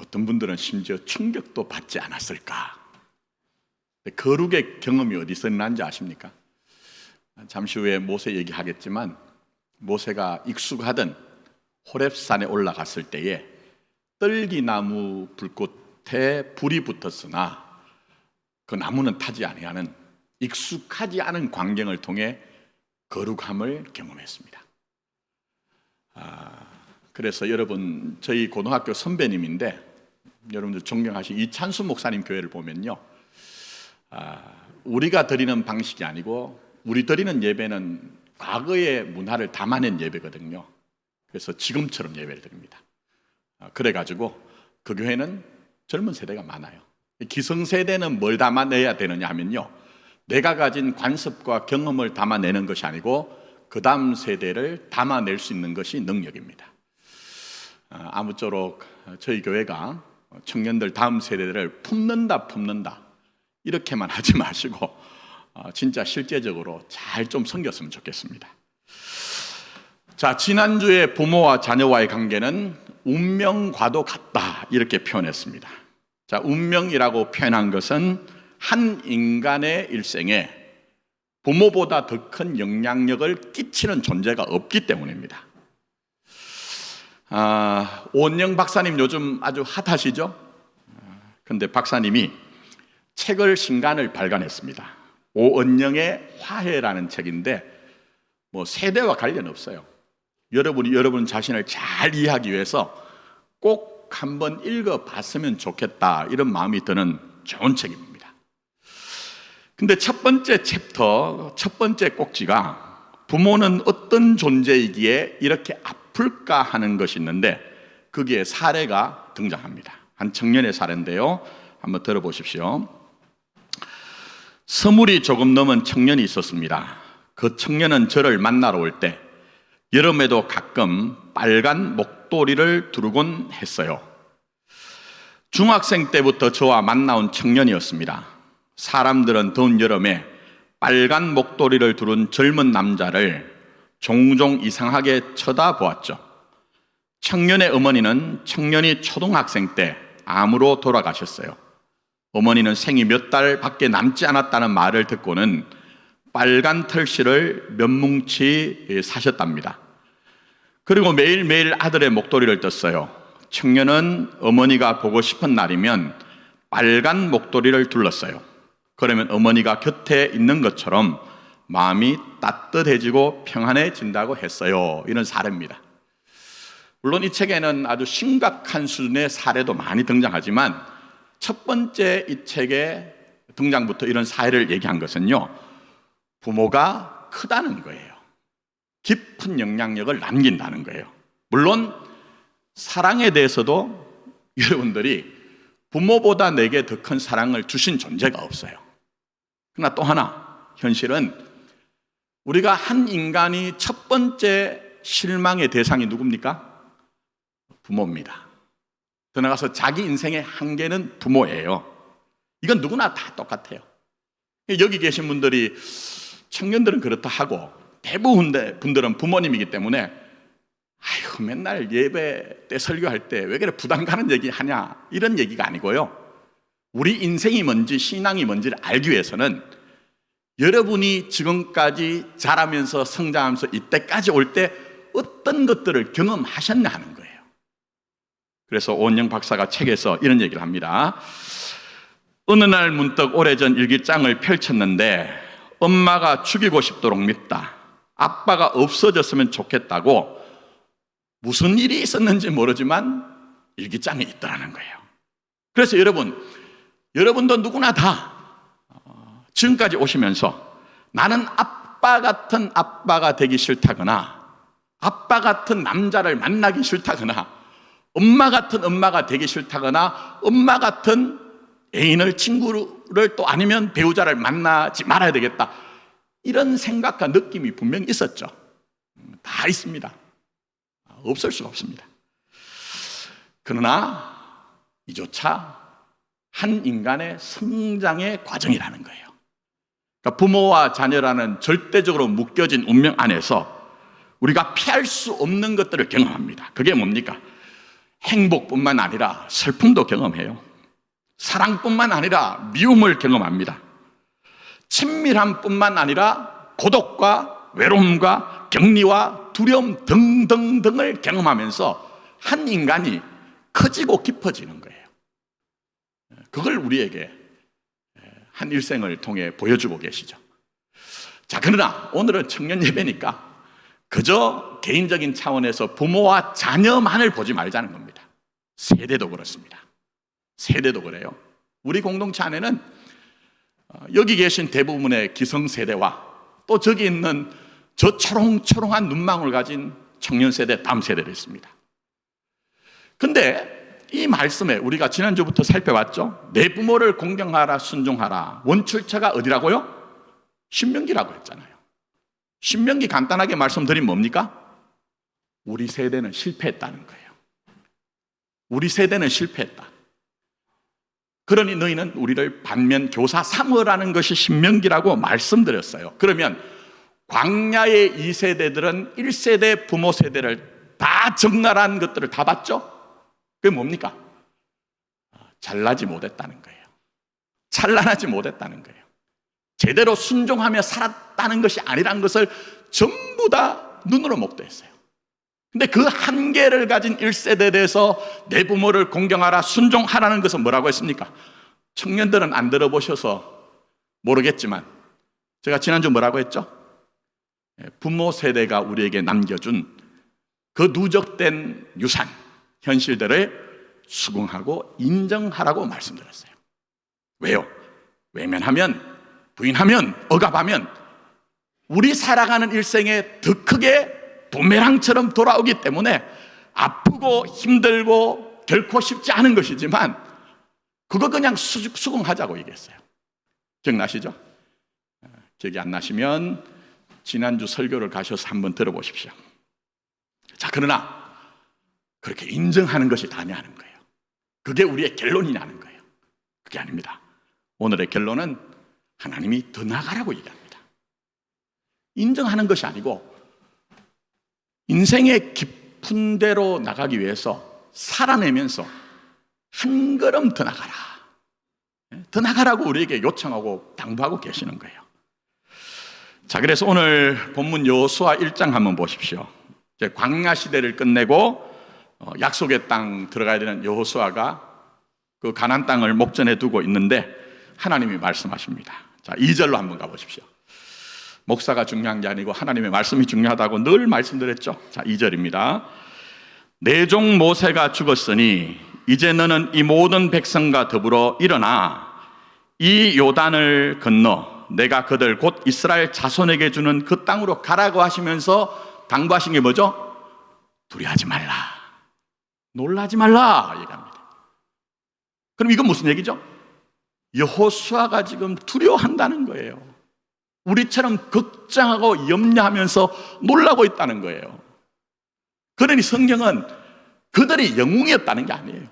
어떤 분들은 심지어 충격도 받지 않았을까? 거룩의 경험이 어디서 일어난지 아십니까? 잠시 후에 모세 얘기하겠지만 모세가 익숙하던 호렙산에 올라갔을 때에 떨기나무 불꽃에 불이 붙었으나 그 나무는 타지 아니하는 익숙하지 않은 광경을 통해 거룩함을 경험했습니다. 그래서 여러분, 저희 고등학교 선배님인데 여러분들 존경하신 이찬수 목사님 교회를 보면요, 우리가 드리는 방식이 아니고 우리 드리는 예배는 과거의 문화를 담아낸 예배거든요. 그래서 지금처럼 예배를 드립니다. 그래가지고 그 교회는 젊은 세대가 많아요. 기성세대는 뭘 담아내야 되느냐 하면요, 내가 가진 관습과 경험을 담아내는 것이 아니고 그 다음 세대를 담아낼 수 있는 것이 능력입니다. 아무쪼록 저희 교회가 청년들 다음 세대들을 품는다 이렇게만 하지 마시고 진짜 실제적으로 잘 좀 섬겼으면 좋겠습니다. 자, 지난주에 부모와 자녀와의 관계는 운명과도 같다 이렇게 표현했습니다. 자, 운명이라고 표현한 것은 한 인간의 일생에 부모보다 더 큰 영향력을 끼치는 존재가 없기 때문입니다. 오은영 박사님 요즘 아주 핫하시죠? 근데 박사님이 신간을 발간했습니다. 오은영의 화해라는 책인데 뭐 세대와 관련 없어요. 여러분이 여러분 자신을 잘 이해하기 위해서 꼭 한번 읽어봤으면 좋겠다 이런 마음이 드는 좋은 책입니다. 근데 첫 번째 챕터, 첫 번째 꼭지가 부모는 어떤 존재이기에 이렇게 아플까 하는 것이 있는데 거기에 사례가 등장합니다. 한 청년의 사례인데요, 한번 들어보십시오. 서물이 조금 넘은 청년이 있었습니다. 그 청년은 저를 만나러 올 때 여름에도 가끔 빨간 목도리를 두르곤 했어요. 중학생 때부터 저와 만나온 청년이었습니다. 사람들은 더운 여름에 빨간 목도리를 두른 젊은 남자를 종종 이상하게 쳐다보았죠. 청년의 어머니는 청년이 초등학생 때 암으로 돌아가셨어요. 어머니는 생이 몇 달밖에 남지 않았다는 말을 듣고는 빨간 털실을 몇 뭉치 사셨답니다. 그리고 매일매일 아들의 목도리를 떴어요. 청년은 어머니가 보고 싶은 날이면 빨간 목도리를 둘렀어요. 그러면 어머니가 곁에 있는 것처럼 마음이 따뜻해지고 평안해진다고 했어요. 이런 사례입니다. 물론 이 책에는 아주 심각한 수준의 사례도 많이 등장하지만 첫 번째 이 책의 등장부터 이런 사례를 얘기한 것은요, 부모가 크다는 거예요. 깊은 영향력을 남긴다는 거예요. 물론 사랑에 대해서도 여러분들이 부모보다 내게 더 큰 사랑을 주신 존재가 없어요. 그러나 또 하나, 현실은 우리가 한 인간이 첫 번째 실망의 대상이 누굽니까? 부모입니다. 더 나아가서 자기 인생의 한계는 부모예요. 이건 누구나 다 똑같아요. 여기 계신 분들이, 청년들은 그렇다 하고 대부분 분들은 부모님이기 때문에 아이고 맨날 예배 때 설교할 때 왜 그래 부담 가는 얘기 하냐 이런 얘기가 아니고요, 우리 인생이 뭔지 신앙이 뭔지를 알기 위해서는 여러분이 지금까지 자라면서 성장하면서 이때까지 올 때 어떤 것들을 경험하셨냐 하는 거예요. 그래서 오은영 박사가 책에서 이런 얘기를 합니다. 어느 날 문득 오래전 일기장을 펼쳤는데 엄마가 죽이고 싶도록 밉다, 아빠가 없어졌으면 좋겠다고 무슨 일이 있었는지 모르지만 일기장에 있더라는 거예요. 그래서 여러분도 누구나 다 지금까지 오시면서 나는 아빠 같은 아빠가 되기 싫다거나 아빠 같은 남자를 만나기 싫다거나 엄마 같은 엄마가 되기 싫다거나 엄마 같은 애인을, 친구를 또 아니면 배우자를 만나지 말아야 되겠다 이런 생각과 느낌이 분명히 있었죠. 다 있습니다. 없을 수가 없습니다. 그러나 이조차 한 인간의 성장의 과정이라는 거예요. 그러니까 부모와 자녀라는 절대적으로 묶여진 운명 안에서 우리가 피할 수 없는 것들을 경험합니다. 그게 뭡니까? 행복뿐만 아니라 슬픔도 경험해요. 사랑뿐만 아니라 미움을 경험합니다. 친밀함뿐만 아니라 고독과 외로움과 격리와 두려움 등등등을 경험하면서 한 인간이 커지고 깊어지는 거예요. 그걸 우리에게 한 일생을 통해 보여주고 계시죠. 자, 그러나 오늘은 청년 예배니까 그저 개인적인 차원에서 부모와 자녀만을 보지 말자는 겁니다. 세대도 그렇습니다. 세대도 그래요. 우리 공동체 안에는 여기 계신 대부분의 기성세대와 또 저기 있는 저 초롱초롱한 눈망울 가진 청년 세대, 다음 세대도 있습니다. 근데 이 말씀에 우리가 지난주부터 살펴봤죠. 내 부모를 공경하라, 순종하라. 원출처가 어디라고요? 신명기라고 했잖아요. 신명기 간단하게 말씀드리면 뭡니까? 우리 세대는 실패했다는 거예요. 우리 세대는 실패했다. 그러니 너희는 우리를 반면 교사 삼으라는 것이 신명기라고 말씀드렸어요. 그러면 광야의 2세대들은 1세대 부모 세대를 다 적나라한 것들을 다 봤죠? 그게 뭡니까? 잘나지 못했다는 거예요. 찬란하지 못했다는 거예요. 제대로 순종하며 살았다는 것이 아니란 것을 전부 다 눈으로 목도했어요. 근데 그 한계를 가진 1세대에 대해서 내 부모를 공경하라, 순종하라는 것은 뭐라고 했습니까? 청년들은 안 들어보셔서 모르겠지만 제가 지난주 뭐라고 했죠? 부모 세대가 우리에게 남겨준 그 누적된 유산, 현실들을 수긍하고 인정하라고 말씀드렸어요. 왜요? 외면하면, 부인하면, 억압하면 우리 살아가는 일생에 더 크게 부메랑처럼 돌아오기 때문에 아프고 힘들고 결코 쉽지 않은 것이지만 그거 그냥 수긍하자고 얘기했어요. 기억나시죠? 기억이 안 나시면 지난주 설교를 가셔서 한번 들어보십시오. 자, 그러나 그렇게 인정하는 것이 다냐는 거예요. 그게 우리의 결론이냐는 거예요. 그게 아닙니다. 오늘의 결론은 하나님이 더 나아가라고 얘기합니다. 인정하는 것이 아니고 인생의 깊은 데로 나가기 위해서 살아내면서 한 걸음 더 나가라. 더 나가라고 우리에게 요청하고 당부하고 계시는 거예요. 자, 그래서 오늘 본문 여호수아 1장 한번 보십시오. 이제 광야 시대를 끝내고 약속의 땅 들어가야 되는 여호수아가 그 가나안 땅을 목전에 두고 있는데 하나님이 말씀하십니다. 자, 2절로 한번 가보십시오. 목사가 중요한 게 아니고 하나님의 말씀이 중요하다고 늘 말씀드렸죠. 자, 2절입니다. 내 종 모세가 죽었으니 이제 너는 이 모든 백성과 더불어 일어나 이 요단을 건너 내가 그들 곧 이스라엘 자손에게 주는 그 땅으로 가라고 하시면서 당부하신 게 뭐죠? 두려워하지 말라, 놀라지 말라 얘기합니다. 그럼 이건 무슨 얘기죠? 여호수아가 지금 두려워한다는 거예요. 우리처럼 걱정하고 염려하면서 놀라고 있다는 거예요. 그러니 성경은 그들이 영웅이었다는 게 아니에요.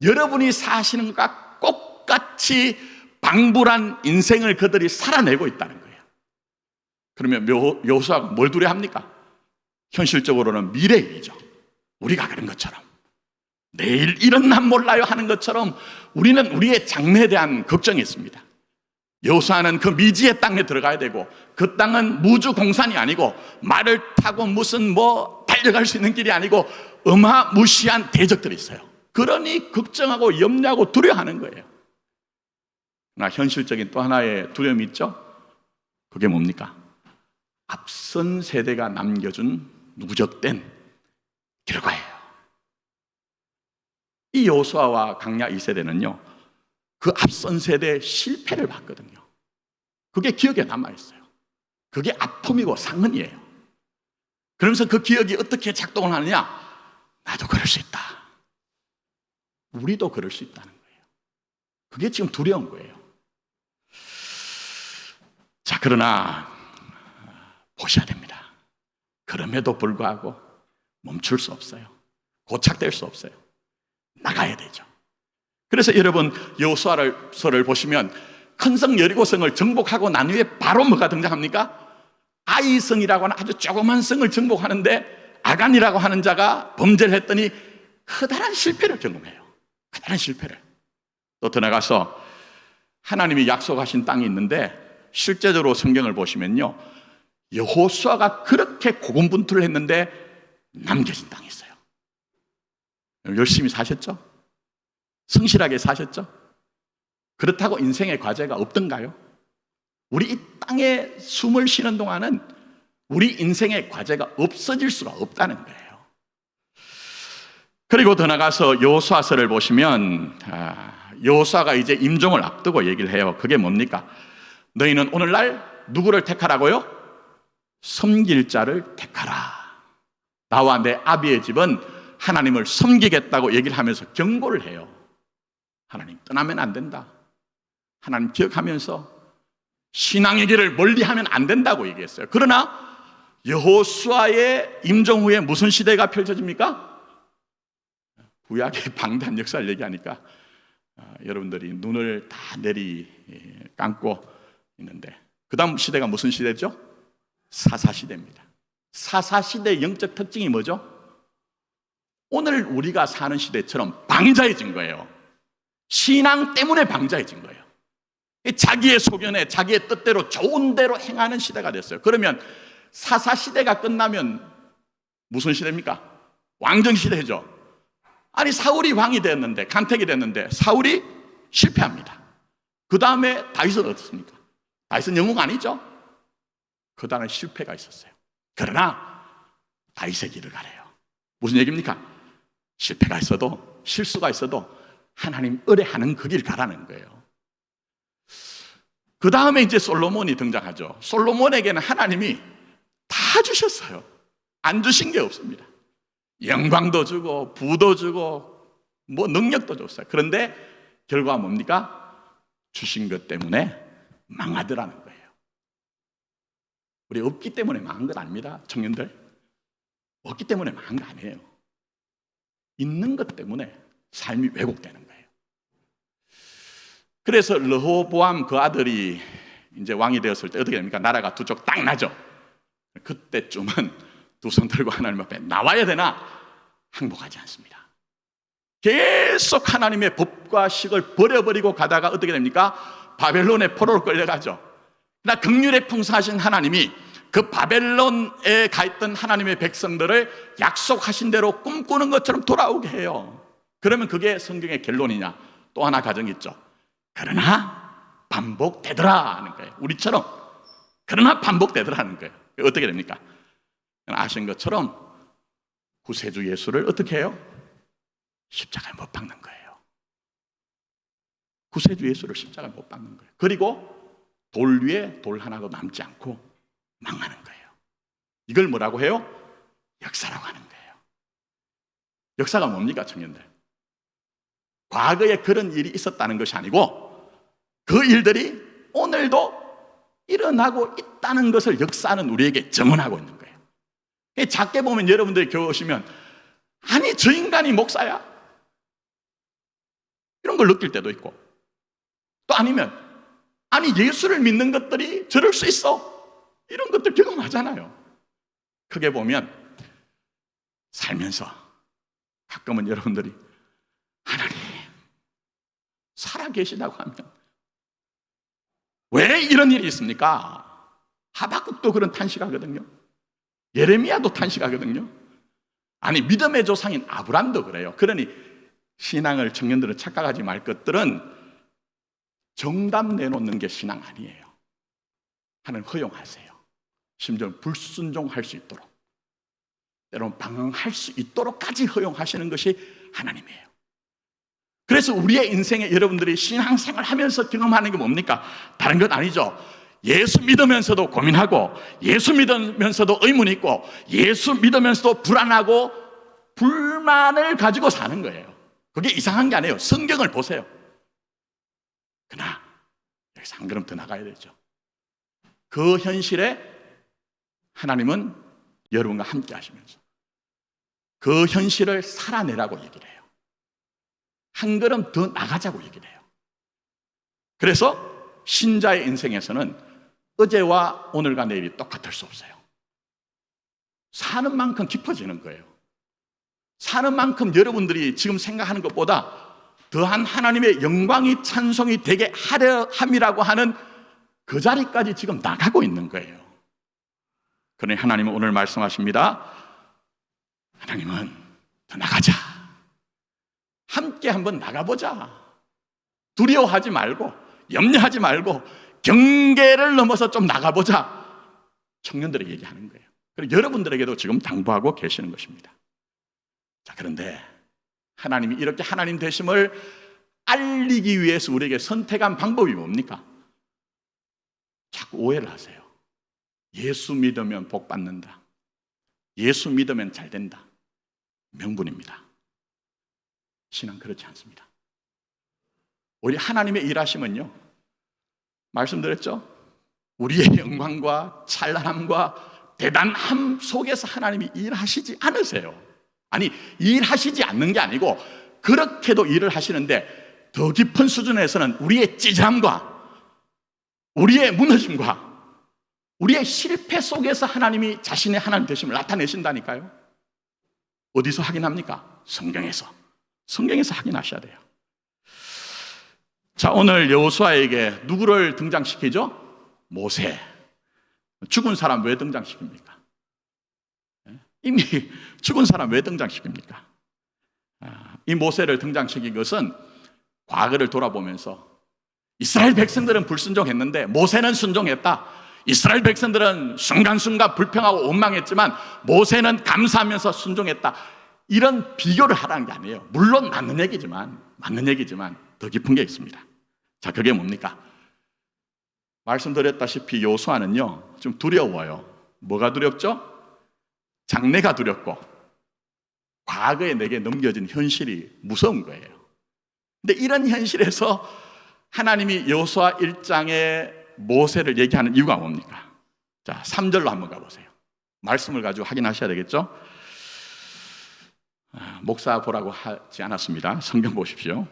여러분이 사시는 것과 똑같이 방불한 인생을 그들이 살아내고 있다는 거예요. 그러면 여호수아가 뭘 두려워합니까? 현실적으로는 미래 일이죠. 우리가 그런 것처럼 내일 일어나 몰라요 하는 것처럼 우리는 우리의 장래에 대한 걱정이 있습니다. 여호수아는 그 미지의 땅에 들어가야 되고 그 땅은 무주 공산이 아니고 말을 타고 무슨 달려갈 수 있는 길이 아니고 어마무시한 대적들이 있어요. 그러니 걱정하고 염려하고 두려워하는 거예요. 그러나 현실적인 또 하나의 두려움이 있죠. 그게 뭡니까? 앞선 세대가 남겨준 누적된 결과예요. 이 여호수아와 광야 2세대는요 그 앞선 세대의 실패를 봤거든요. 그게 기억에 남아있어요. 그게 아픔이고 상흔이에요. 그러면서 그 기억이 어떻게 작동을 하느냐? 나도 그럴 수 있다. 우리도 그럴 수 있다는 거예요. 그게 지금 두려운 거예요. 자, 그러나 보셔야 됩니다. 그럼에도 불구하고 멈출 수 없어요. 고착될 수 없어요. 나가야 되죠. 그래서 여러분 여호수아서를 보시면 큰 성 여리고성을 정복하고 난 후에 바로 뭐가 등장합니까? 아이성이라고 하는 아주 조그만 성을 정복하는데 아간이라고 하는 자가 범죄를 했더니 커다란 실패를 경험해요. 커다란 실패를. 또 더 나가서 하나님이 약속하신 땅이 있는데 실제적으로 성경을 보시면요, 여호수아가 그렇게 고군분투를 했는데 남겨진 땅이 있어요. 열심히 사셨죠? 성실하게 사셨죠? 그렇다고 인생의 과제가 없던가요? 우리 이 땅에 숨을 쉬는 동안은 우리 인생의 과제가 없어질 수가 없다는 거예요. 그리고 더 나가서 여호수아서를 보시면 여호수아가 이제 임종을 앞두고 얘기를 해요. 그게 뭡니까? 너희는 오늘날 누구를 택하라고요? 섬길 자를 택하라. 나와 내 아비의 집은 하나님을 섬기겠다고 얘기를 하면서 경고를 해요. 하나님 떠나면 안 된다. 하나님 기억하면서 신앙의 길을 멀리하면 안 된다고 얘기했어요. 그러나 여호수아의 임종 후에 무슨 시대가 펼쳐집니까? 구약의 방대한 역사를 얘기하니까 여러분들이 눈을 다 내리 감고 있는데, 그 다음 시대가 무슨 시대죠? 사사시대입니다. 사사시대의 영적 특징이 뭐죠? 오늘 우리가 사는 시대처럼 방자해진 거예요. 신앙 때문에 방자해진 거예요. 자기의 소견에 자기의 뜻대로 좋은 대로 행하는 시대가 됐어요. 그러면 사사시대가 끝나면 무슨 시대입니까? 왕정시대죠. 아니, 사울이 왕이 됐는데, 간택이 됐는데 사울이 실패합니다. 그 다음에 다윗은 어떻습니까? 다윗은 영웅 아니죠? 그 다음에 실패가 있었어요. 그러나 다윗의 길을 가래요. 무슨 얘기입니까? 실패가 있어도, 실수가 있어도 하나님 의뢰하는 그 길 가라는 거예요. 그 다음에 이제 솔로몬이 등장하죠. 솔로몬에게는 하나님이 다 주셨어요. 안 주신 게 없습니다. 영광도 주고 부도 주고 뭐 능력도 줬어요. 그런데 결과가 뭡니까? 주신 것 때문에 망하더라는 거예요. 우리 없기 때문에 망한 건 아닙니다. 청년들, 없기 때문에 망한 거 아니에요. 있는 것 때문에 삶이 왜곡되는 거예요. 그래서 르호보암 그 아들이 이제 왕이 되었을 때 어떻게 됩니까? 나라가 두 쪽 딱 나죠. 그때쯤은 두 손 들고 하나님 앞에 나와야 되나? 항복하지 않습니다. 계속 하나님의 법과 식을 버려버리고 가다가 어떻게 됩니까? 바벨론의 포로로 끌려가죠. 그러나 긍휼에 풍성하신 하나님이 그 바벨론에 가 있던 하나님의 백성들을 약속하신 대로 꿈꾸는 것처럼 돌아오게 해요. 그러면 그게 성경의 결론이냐? 또 하나 가정이 있죠. 그러나 반복되더라 하는 거예요. 우리처럼 그러나 반복되더라 하는 거예요. 어떻게 됩니까? 아신 것처럼 구세주 예수를 어떻게 해요? 십자가에 못 박는 거예요. 구세주 예수를 십자가에 못 박는 거예요. 그리고 돌 위에 돌 하나도 남지 않고 망하는 거예요. 이걸 뭐라고 해요? 역사라고 하는 거예요. 역사가 뭡니까, 청년들? 과거에 그런 일이 있었다는 것이 아니고 그 일들이 오늘도 일어나고 있다는 것을 역사는 우리에게 증언하고 있는 거예요. 작게 보면 여러분들이 교회 오시면 아니 저 인간이 목사야? 이런 걸 느낄 때도 있고, 또 아니면 아니 예수를 믿는 것들이 저럴 수 있어? 이런 것들 경험하잖아요. 크게 보면 살면서 가끔은 여러분들이 하나님 살아계시다고 하면 왜 이런 일이 있습니까? 하박국도 그런 탄식하거든요. 예레미야도 탄식하거든요. 아니 믿음의 조상인 아브람도 그래요. 그러니 신앙을 청년들은 착각하지 말 것들은 정답 내놓는 게 신앙 아니에요. 하나님 허용하세요. 심지어 불순종할 수 있도록, 때로는 방황할 수 있도록까지 허용하시는 것이 하나님이에요. 그래서 우리의 인생에 여러분들이 신앙생활 하면서 경험하는 게 뭡니까? 다른 건 아니죠. 예수 믿으면서도 고민하고, 예수 믿으면서도 의문이 있고, 예수 믿으면서도 불안하고 불만을 가지고 사는 거예요. 그게 이상한 게 아니에요. 성경을 보세요. 그러나 여기서 한 걸음 더 나가야 되죠. 그 현실에 하나님은 여러분과 함께 하시면서 그 현실을 살아내라고 얘기를 해요. 한 걸음 더 나가자고 얘기를 해요. 그래서 신자의 인생에서는 어제와 오늘과 내일이 똑같을 수 없어요. 사는 만큼 깊어지는 거예요. 사는 만큼 여러분들이 지금 생각하는 것보다 더한 하나님의 영광이 찬송이 되게 하려 함이라고 하는 그 자리까지 지금 나가고 있는 거예요. 그러니 하나님은 오늘 말씀하십니다. 하나님은 더 나가자. 함께 한번 나가보자. 두려워하지 말고 염려하지 말고 경계를 넘어서 좀 나가보자. 청년들에게 얘기하는 거예요. 그리고 여러분들에게도 지금 당부하고 계시는 것입니다. 자, 그런데 하나님이 이렇게 하나님 되심을 알리기 위해서 우리에게 선택한 방법이 뭡니까? 자꾸 오해를 하세요. 예수 믿으면 복 받는다. 예수 믿으면 잘 된다. 명분입니다. 신앙 그렇지 않습니다. 우리 하나님의 일하심은요, 말씀드렸죠? 우리의 영광과 찬란함과 대단함 속에서 하나님이 일하시지 않으세요. 아니, 일하시지 않는 게 아니고 그렇게도 일을 하시는데 더 깊은 수준에서는 우리의 찌질함과 우리의 무너짐과 우리의 실패 속에서 하나님이 자신의 하나님 되심을 나타내신다니까요. 어디서 확인합니까? 성경에서 확인하셔야 돼요. 자, 오늘 여호수아에게 누구를 등장시키죠? 모세. 죽은 사람 왜 등장시킵니까? 이미 죽은 사람 왜 등장시킵니까? 이 모세를 등장시킨 것은 과거를 돌아보면서 이스라엘 백성들은 불순종했는데 모세는 순종했다. 이스라엘 백성들은 순간순간 불평하고 원망했지만 모세는 감사하면서 순종했다. 이런 비교를 하라는 게 아니에요. 물론 맞는 얘기지만 더 깊은 게 있습니다. 자, 그게 뭡니까? 말씀드렸다시피 여호수아는요 좀 두려워요. 뭐가 두렵죠? 장래가 두렵고 과거에 내게 넘겨진 현실이 무서운 거예요. 근데 이런 현실에서 하나님이 여호수아 1장에 모세를 얘기하는 이유가 뭡니까? 자, 3절로 한번 가보세요. 말씀을 가지고 확인하셔야 되겠죠? 목사 보라고 하지 않았습니다. 성경 보십시오.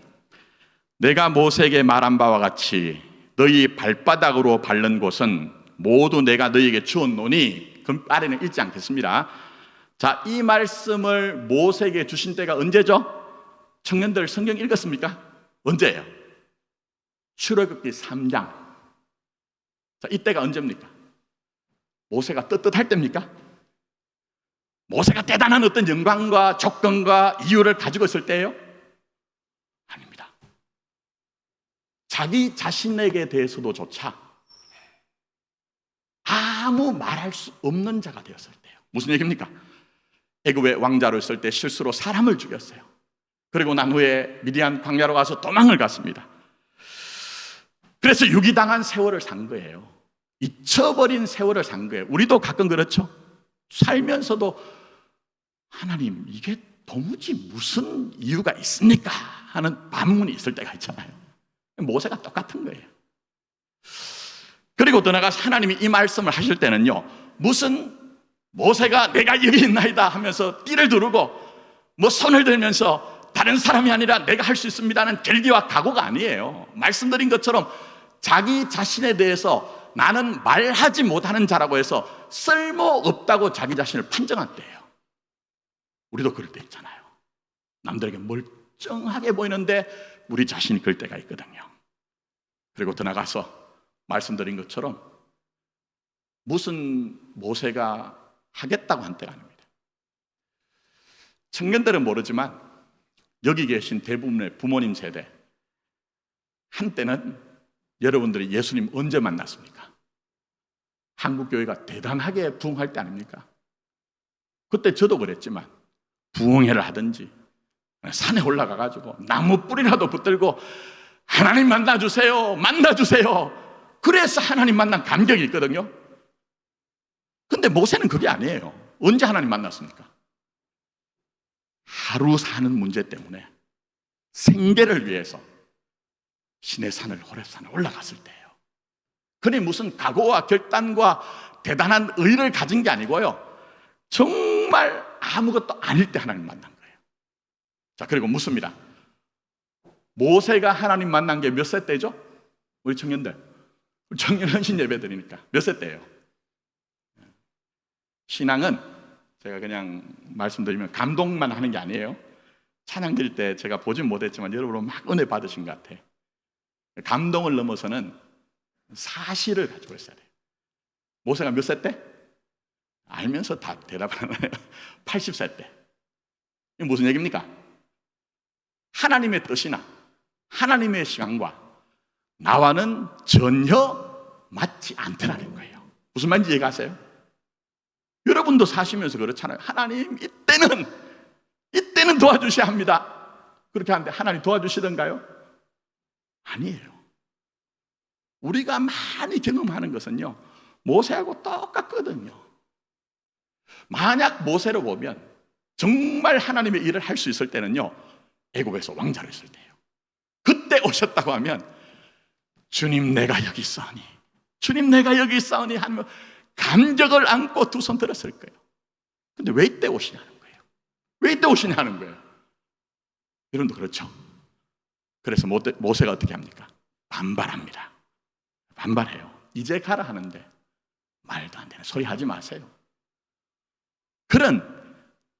내가 모세에게 말한 바와 같이 너희 발바닥으로 밟는 곳은 모두 내가 너희에게 주었노니, 그 아래는 읽지 않겠습니다. 자, 이 말씀을 모세에게 주신 때가 언제죠? 청년들 성경 읽었습니까? 언제예요? 출애굽기 3장. 자, 이때가 언제입니까? 모세가 떳떳할 때입니까? 모세가 대단한 어떤 영광과 조건과 이유를 가지고 있을 때예요? 아닙니다. 자기 자신에게 대해서도조차 아무 말할 수 없는 자가 되었을 때예요. 무슨 얘기입니까? 애굽의 왕자로 있을 때 실수로 사람을 죽였어요. 그리고 난 후에 미디안 광야로 가서 도망을 갔습니다. 그래서 유기당한 세월을 산 거예요. 잊혀버린 세월을 산 거예요. 우리도 가끔 그렇죠. 살면서도 하나님, 이게 도무지 무슨 이유가 있습니까? 하는 반문이 있을 때가 있잖아요. 모세가 똑같은 거예요. 그리고 더 나아가서 하나님이 이 말씀을 하실 때는요, 무슨 모세가 내가 여기 있나이다 하면서 띠를 두르고 뭐 손을 들면서 다른 사람이 아니라 내가 할 수 있습니다는 결기와 각오가 아니에요. 말씀드린 것처럼 자기 자신에 대해서 나는 말하지 못하는 자라고 해서 쓸모없다고 자기 자신을 판정한 때예요. 우리도 그럴 때 있잖아요. 남들에게 멀쩡하게 보이는데 우리 자신이 그럴 때가 있거든요. 그리고 더 나가서 말씀드린 것처럼 무슨 모세가 하겠다고 한 때가 아닙니다. 청년들은 모르지만 여기 계신 대부분의 부모님 세대, 한때는 여러분들이 예수님 언제 만났습니까? 한국교회가 대단하게 부흥할 때 아닙니까? 그때 저도 그랬지만 부흥회를 하든지 산에 올라가가지고 나무 뿌리라도 붙들고 하나님 만나주세요, 만나주세요. 그래서 하나님 만난 감격이 있거든요. 근데 모세는 그게 아니에요. 언제 하나님 만났습니까? 하루 사는 문제 때문에 생계를 위해서 시내산을, 호렙산을 올라갔을 때예요. 그니 무슨 각오와 결단과 대단한 의를 가진 게 아니고요, 정말 아무것도 아닐 때 하나님 만난 거예요. 자, 그리고 묻습니다. 모세가 하나님 만난 게 몇 세 때죠? 우리 청년들, 청년 헌신 예배 드리니까 몇 세 때예요? 신앙은 제가 그냥 말씀드리면 감동만 하는 게 아니에요. 찬양 드릴 때 제가 보진 못했지만 여러분 막 은혜 받으신 것 같아. 감동을 넘어서는 사실을 가지고 있어야 돼요. 모세가 몇 세 때? 알면서 다 대답을 하네요. 80세 때. 이게 무슨 얘기입니까? 하나님의 뜻이나 하나님의 시간과 나와는 전혀 맞지 않더라는 거예요. 무슨 말인지 이해가세요? 여러분도 사시면서 그렇잖아요. 하나님 이때는 도와주셔야 합니다. 그렇게 하는데 하나님 도와주시던가요? 아니에요. 우리가 많이 경험하는 것은요, 모세하고 똑같거든요. 만약 모세로 보면 정말 하나님의 일을 할 수 있을 때는요, 애국에서 왕자로 있을 때예요. 그때 오셨다고 하면 주님 내가 여기 있사오니, 주님 내가 여기 있사오니 하면 감격을 안고 두 손 들었을 거예요. 근데 왜 이때 오시냐는 거예요. 왜 이때 오시냐는 거예요. 여러분도 그렇죠. 그래서 모세가 어떻게 합니까? 반발합니다. 반발해요. 이제 가라 하는데 말도 안 되는 소리 하지 마세요. 그런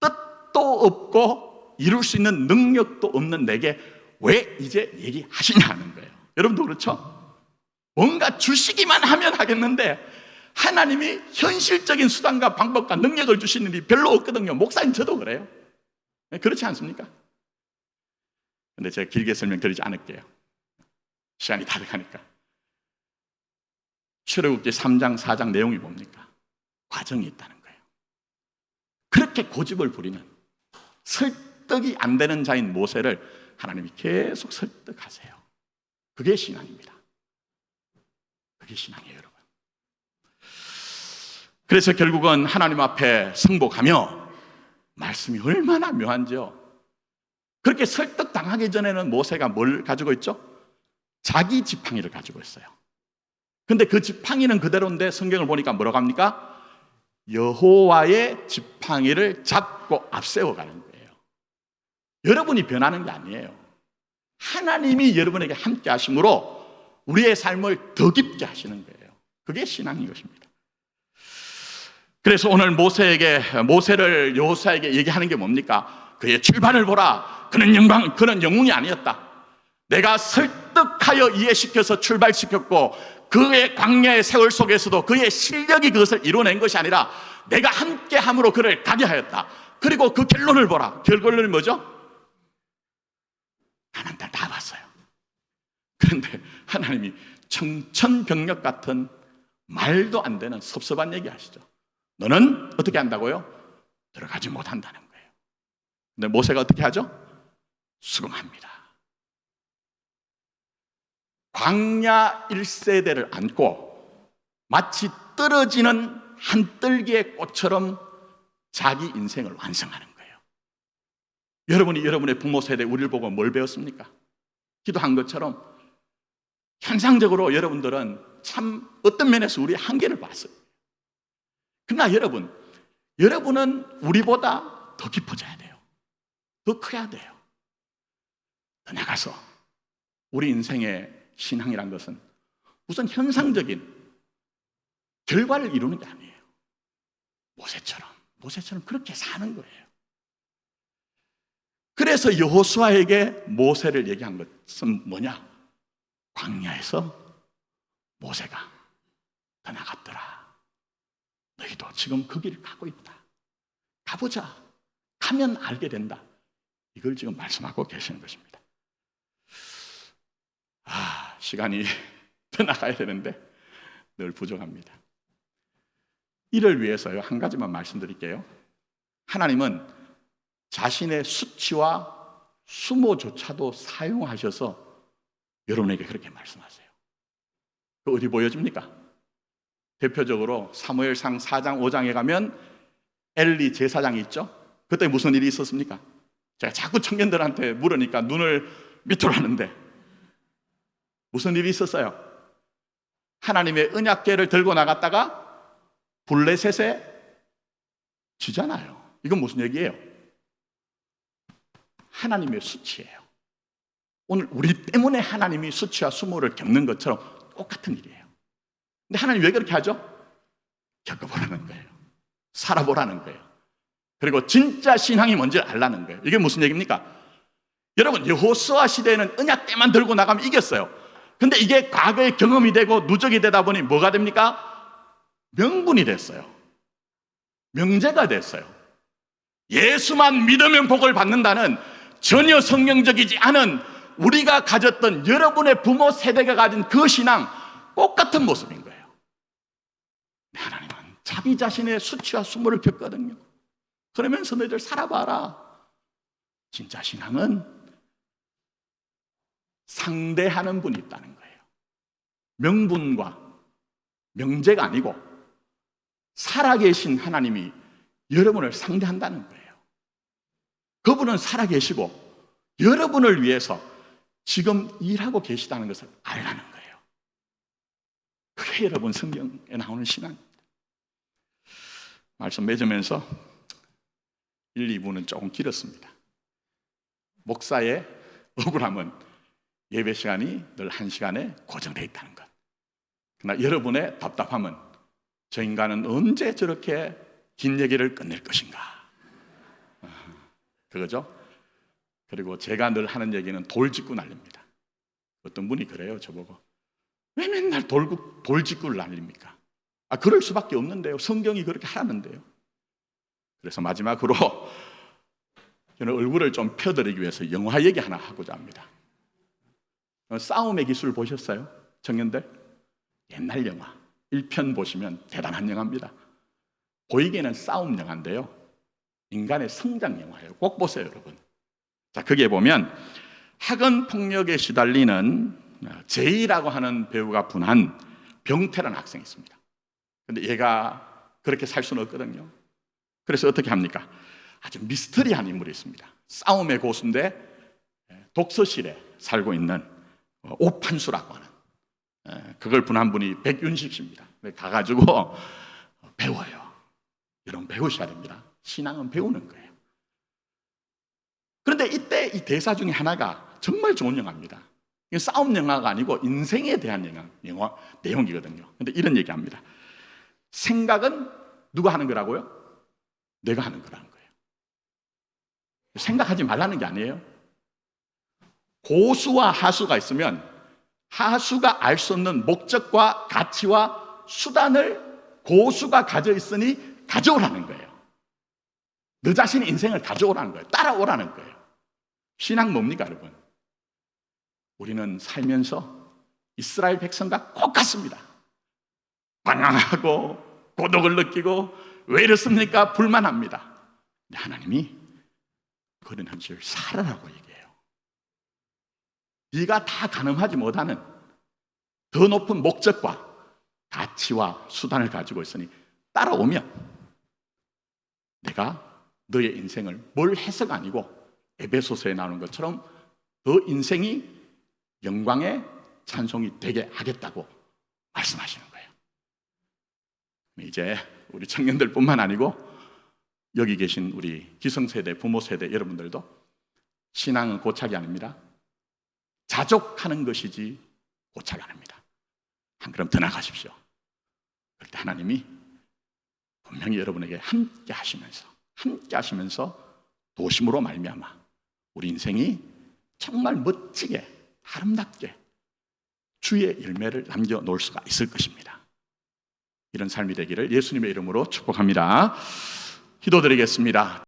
뜻도 없고 이룰 수 있는 능력도 없는 내게 왜 이제 얘기하시냐 하는 거예요. 여러분도 그렇죠? 뭔가 주시기만 하면 하겠는데 하나님이 현실적인 수단과 방법과 능력을 주시는 일이 별로 없거든요. 목사님 저도 그래요. 그렇지 않습니까? 근데 제가 길게 설명드리지 않을게요. 시간이 다 돼가니까. 출애굽기 3장 4장 내용이 뭡니까? 과정이 있다는 거예요. 그렇게 고집을 부리는 설득이 안 되는 자인 모세를 하나님이 계속 설득하세요. 그게 신앙입니다. 그게 신앙이에요, 여러분. 그래서 결국은 하나님 앞에 승복하며 말씀이 얼마나 묘한지요. 그렇게 설득당하기 전에는 모세가 뭘 가지고 있죠? 자기 지팡이를 가지고 있어요. 근데 그 지팡이는 그대로인데 성경을 보니까 뭐라고 합니까? 여호와의 지팡이를 잡고 앞세워가는 거예요. 여러분이 변하는 게 아니에요. 하나님이 여러분에게 함께 하심으로 우리의 삶을 더 깊게 하시는 거예요. 그게 신앙인 것입니다. 그래서 오늘 모세를 여호수아에게 얘기하는 게 뭡니까? 그의 출발을 보라. 그는 영웅이 아니었다. 내가 설득하여 이해시켜서 출발시켰고 그의 광야의 세월 속에서도 그의 실력이 그것을 이뤄낸 것이 아니라 내가 함께함으로 그를 가게 하였다. 그리고 그 결론을 보라. 결론은 뭐죠? 하나님 다 봤어요. 그런데 하나님이 청천벽력 같은 말도 안 되는 섭섭한 얘기 하시죠. 너는 어떻게 한다고요? 들어가지 못한다는 거예요. 근데 모세가 어떻게 하죠? 수긍합니다. 광야 1세대를 안고 마치 떨어지는 한 뜰기의 꽃처럼 자기 인생을 완성하는 거예요. 여러분이 여러분의 부모 세대 우리를 보고 뭘 배웠습니까? 기도한 것처럼 현상적으로 여러분들은 참 어떤 면에서 우리의 한계를 봤어요. 그러나 여러분은 우리보다 더 깊어져야 돼요. 더 커야 돼요. 더 나가서 우리 인생의 신앙이란 것은 우선 현상적인 결과를 이루는 게 아니에요. 모세처럼 그렇게 사는 거예요. 그래서 여호수아에게 모세를 얘기한 것은 뭐냐? 광야에서 모세가 더 나갔더라. 너희도 지금 그 길을 가고 있다. 가보자. 가면 알게 된다. 이걸 지금 말씀하고 계시는 것입니다. 시간이 더 나가야 되는데 늘 부족합니다. 이를 위해서요, 한 가지만 말씀드릴게요. 하나님은 자신의 수치와 수모조차도 사용하셔서 여러분에게 그렇게 말씀하세요. 그 어디 보여집니까? 대표적으로 사무엘상 4장 5장에 가면 엘리 제사장이 있죠. 그때 무슨 일이 있었습니까? 제가 자꾸 청년들한테 물으니까 눈을 밑으로 하는데 무슨 일이 있었어요? 하나님의 언약궤를 들고 나갔다가 블레셋에 지잖아요. 이건 무슨 얘기예요? 하나님의 수치예요. 오늘 우리 때문에 하나님이 수치와 수모를 겪는 것처럼 똑같은 일이에요. 근데 하나님 왜 그렇게 하죠? 겪어보라는 거예요. 살아보라는 거예요. 그리고 진짜 신앙이 뭔지 알라는 거예요. 이게 무슨 얘기입니까? 여러분, 여호수아 시대에는 언약 때만 들고 나가면 이겼어요. 근데 이게 과거의 경험이 되고 누적이 되다 보니 뭐가 됩니까? 명분이 됐어요. 명제가 됐어요. 예수만 믿으면 복을 받는다는 전혀 성경적이지 않은 우리가 가졌던 여러분의 부모 세대가 가진 그 신앙 똑같은 모습인 거예요. 하나님은 자기 자신의 수치와 수모를 겪거든요. 그러면서 너희들 살아봐라. 진짜 신앙은 상대하는 분이 있다는 거예요. 명분과 명제가 아니고 살아계신 하나님이 여러분을 상대한다는 거예요. 그분은 살아계시고 여러분을 위해서 지금 일하고 계시다는 것을 알라는 거예요. 그게 여러분 성경에 나오는 신앙입니다. 말씀 맺으면서 1, 2부는 조금 길었습니다. 목사의 억울함은 예배 시간이 늘 1시간에 고정되어 있다는 것. 그러나 여러분의 답답함은 저 인간은 언제 저렇게 긴 얘기를 끝낼 것인가. 그거죠? 그리고 제가 늘 하는 얘기는 돌직구 날립니다. 어떤 분이 그래요, 저보고. 왜 맨날 돌직구를 날립니까? 그럴 수밖에 없는데요. 성경이 그렇게 하라는데요. 그래서 마지막으로 저는 얼굴을 좀 펴드리기 위해서 영화 얘기 하나 하고자 합니다. 싸움의 기술 보셨어요? 청년들? 옛날 영화 1편 보시면 대단한 영화입니다. 보이기에는 싸움 영화인데요, 인간의 성장 영화예요. 꼭 보세요, 여러분. 자, 거기에 보면 학원 폭력에 시달리는 제이라고 하는 배우가 분한 병태라는 학생이 있습니다. 근데 얘가 그렇게 살 수는 없거든요. 그래서 어떻게 합니까? 아주 미스터리한 인물이 있습니다. 싸움의 고수인데 독서실에 살고 있는 오판수라고 하는, 그걸 분한 분이 백윤식 씨입니다. 가가지고 배워요. 여러분, 배우셔야 됩니다. 신앙은 배우는 거예요. 그런데 이때 이 대사 중에 하나가 정말 좋은 영화입니다. 이게 싸움 영화가 아니고 인생에 대한 영화 내용이거든요. 그런데 이런 얘기합니다. 생각은 누가 하는 거라고요? 내가 하는 거라는 거예요. 생각하지 말라는 게 아니에요. 고수와 하수가 있으면 하수가 알 수 없는 목적과 가치와 수단을 고수가 가져 있으니 가져오라는 거예요. 너 자신의 인생을 가져오라는 거예요. 따라오라는 거예요. 신앙 뭡니까, 여러분? 우리는 살면서 이스라엘 백성과 똑같습니다. 방황하고 고독을 느끼고 왜 이렇습니까? 불만합니다. 근데 하나님이 그런 현실을 살아라고 얘기해요. 네가 다 가늠하지 못하는 더 높은 목적과 가치와 수단을 가지고 있으니 따라오면 내가 너의 인생을 뭘 해서가 아니고 에베소서에 나오는 것처럼 너 인생이 영광의 찬송이 되게 하겠다고 말씀하시는 거예요. 이제 우리 청년들뿐만 아니고 여기 계신 우리 기성세대, 부모세대 여러분들도 신앙은 고착이 아닙니다. 자족하는 것이지 고착이 아닙니다. 한 걸음 더 나가십시오. 그때 하나님이 분명히 여러분에게 함께 하시면서 도심으로 말미암아 우리 인생이 정말 멋지게 아름답게 주의 열매를 남겨놓을 수가 있을 것입니다. 이런 삶이 되기를 예수님의 이름으로 축복합니다. 기도드리겠습니다.